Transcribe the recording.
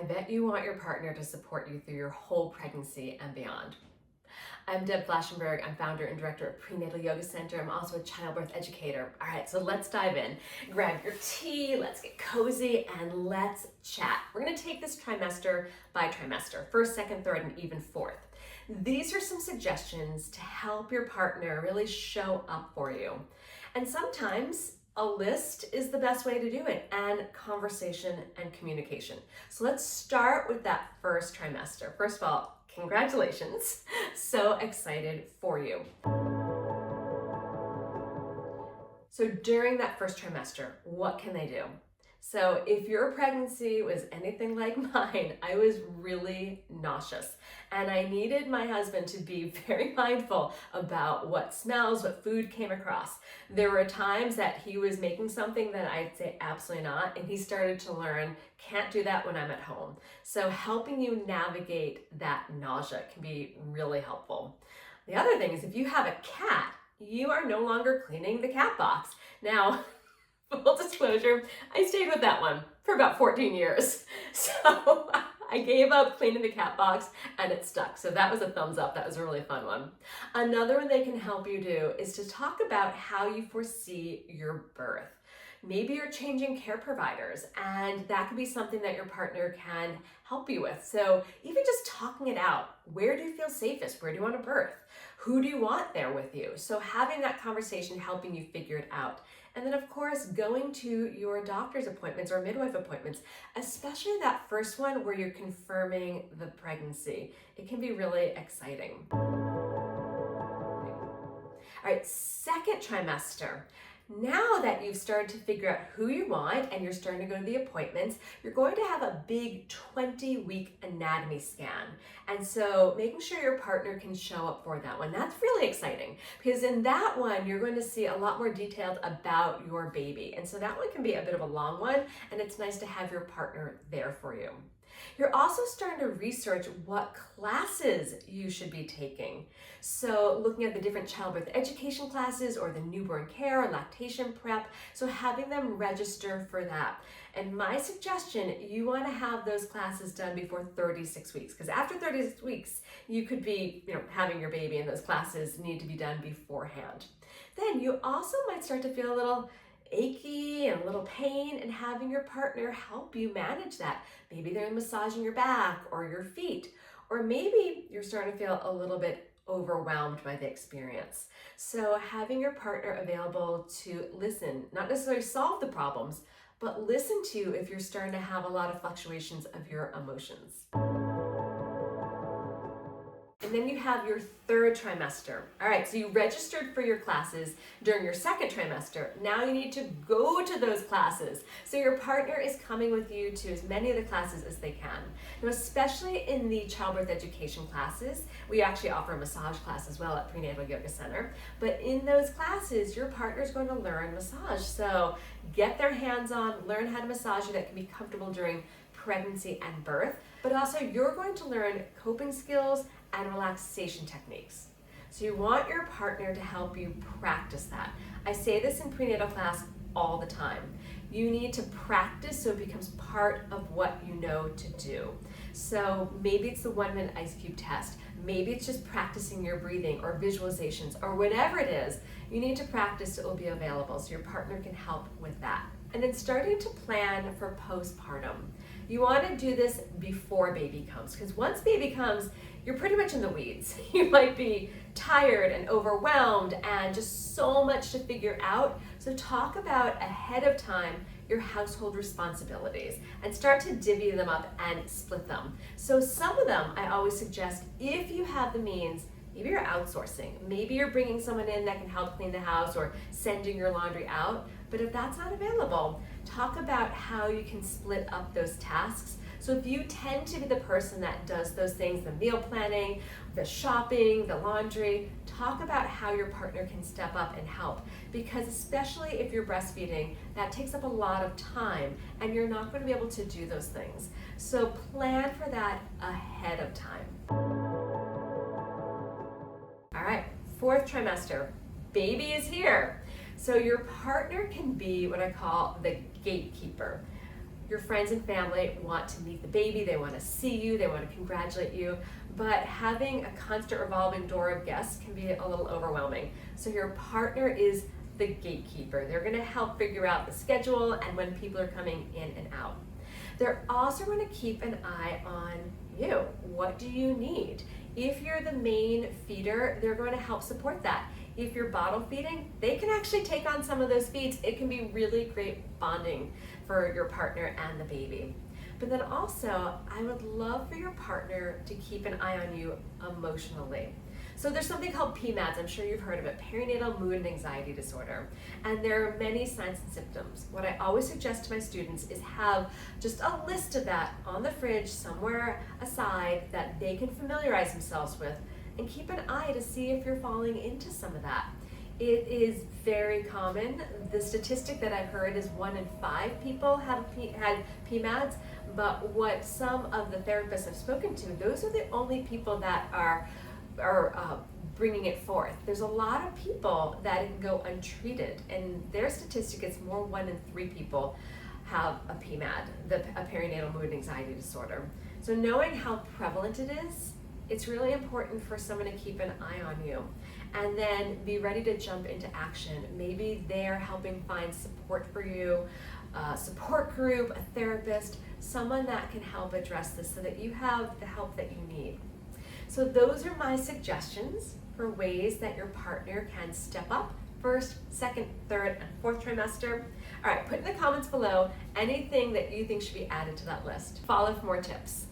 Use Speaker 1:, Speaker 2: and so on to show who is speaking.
Speaker 1: bet you want your partner to support you through your whole pregnancy and beyond. I'm Deb Flaschenberg. I'm founder and director of Prenatal Yoga Center. I'm also a childbirth educator. All right, so let's dive in. Grab your tea, let's get cozy, and let's chat. We're gonna take this trimester by trimester, first, second, third, and even fourth. These are some suggestions to help your partner really show up for you. And sometimes a list is the best way to do it, and conversation and communication. So let's start with that first trimester. First of all, congratulations. So excited for you. So during that first trimester, what can they do? So if your pregnancy was anything like mine, I was really nauseous and I needed my husband to be very mindful about what smells, what food came across. There were times that he was making something that I'd say absolutely not, and he started to learn, can't do that when I'm at home. So helping you navigate that nausea can be really helpful. The other thing is if you have a cat, you are no longer cleaning the cat box. Now, full disclosure, I stayed with that one for about 14 years. So I gave up cleaning the cat box and it stuck. So that was a thumbs up. That was a really fun one. Another one they can help you do is to talk about how you foresee your birth. Maybe you're changing care providers, and that could be something that your partner can help you with. So even just talking it out, where do you feel safest? Where do you want to birth? Who do you want there with you? So having that conversation, helping you figure it out. And then of course, going to your doctor's appointments or midwife appointments, especially that first one where you're confirming the pregnancy. It can be really exciting. All right, second trimester. Now that you've started to figure out who you want and you're starting to go to the appointments, you're going to have a big 20-week anatomy scan. And so making sure your partner can show up for that one, that's really exciting because in that one, you're going to see a lot more details about your baby. And so that one can be a bit of a long one, and it's nice to have your partner there for you. You're also starting to research what classes you should be taking. So looking at the different childbirth education classes or the newborn care or lactation prep. So having them register for that. And my suggestion, you want to have those classes done before 36 weeks, because after 36 weeks, you could be, having your baby, and those classes need to be done beforehand. Then you also might start to feel a little achy and a little pain, and having your partner help you manage that. Maybe they're massaging your back or your feet, or maybe you're starting to feel a little bit overwhelmed by the experience. So having your partner available to listen, not necessarily solve the problems, but listen to if you're starting to have a lot of fluctuations of your emotions. And then you have your third trimester. All right, so you registered for your classes during your second trimester. Now you need to go to those classes. So your partner is coming with you to as many of the classes as they can. Now, especially in the childbirth education classes, we actually offer a massage class as well at Prenatal Yoga Center. But in those classes, your partner is going to learn massage. So get their hands on, learn how to massage you that can be comfortable during pregnancy and birth. But also you're going to learn coping skills and relaxation techniques. So you want your partner to help you practice that. I say this in prenatal class all the time. You need to practice so it becomes part of what you know to do. So maybe it's the 1-minute ice cube test. Maybe it's just practicing your breathing or visualizations or whatever it is. You need to practice so it will be available so your partner can help with that. And then starting to plan for postpartum. You want to do this before baby comes, because once baby comes, you're pretty much in the weeds. You might be tired and overwhelmed and just so much to figure out. So talk about ahead of time your household responsibilities and start to divvy them up and split them. So some of them I always suggest, if you have the means, maybe you're outsourcing. Maybe you're bringing someone in that can help clean the house or sending your laundry out. But if that's not available, talk about how you can split up those tasks. So if you tend to be the person that does those things, the meal planning, the shopping, the laundry, talk about how your partner can step up and help. Because especially if you're breastfeeding, that takes up a lot of time and you're not going to be able to do those things. So plan for that ahead of time. All right, fourth trimester, baby is here. So your partner can be what I call the gatekeeper. Your friends and family want to meet the baby, they want to see you, they want to congratulate you, but having a constant revolving door of guests can be a little overwhelming. So your partner is the gatekeeper. They're going to help figure out the schedule and when people are coming in and out. They're also going to keep an eye on you. What do you need? If you're the main feeder, they're going to help support that. If you're bottle feeding, they can actually take on some of those feeds. It can be really great bonding for your partner and the baby. But then also, I would love for your partner to keep an eye on you emotionally. So there's something called PMADs, I'm sure you've heard of it, perinatal mood and anxiety disorder. And there are many signs and symptoms. What I always suggest to my students is have just a list of that on the fridge somewhere aside that they can familiarize themselves with and keep an eye to see if you're falling into some of that. It is very common. The statistic that I've heard is 1 in 5 people have had PMADs, but what some of the therapists I've spoken to, those are the only people that are bringing it forth. There's a lot of people that can go untreated, and their statistic is more 1 in 3 people have a PMAD, a perinatal mood and anxiety disorder. So knowing how prevalent it is, it's really important for someone to keep an eye on you and then be ready to jump into action. Maybe they're helping find support for you, a support group, a therapist, someone that can help address this so that you have the help that you need. So those are my suggestions for ways that your partner can step up first, second, third, and fourth trimester. All right, put in the comments below anything that you think should be added to that list. Follow for more tips.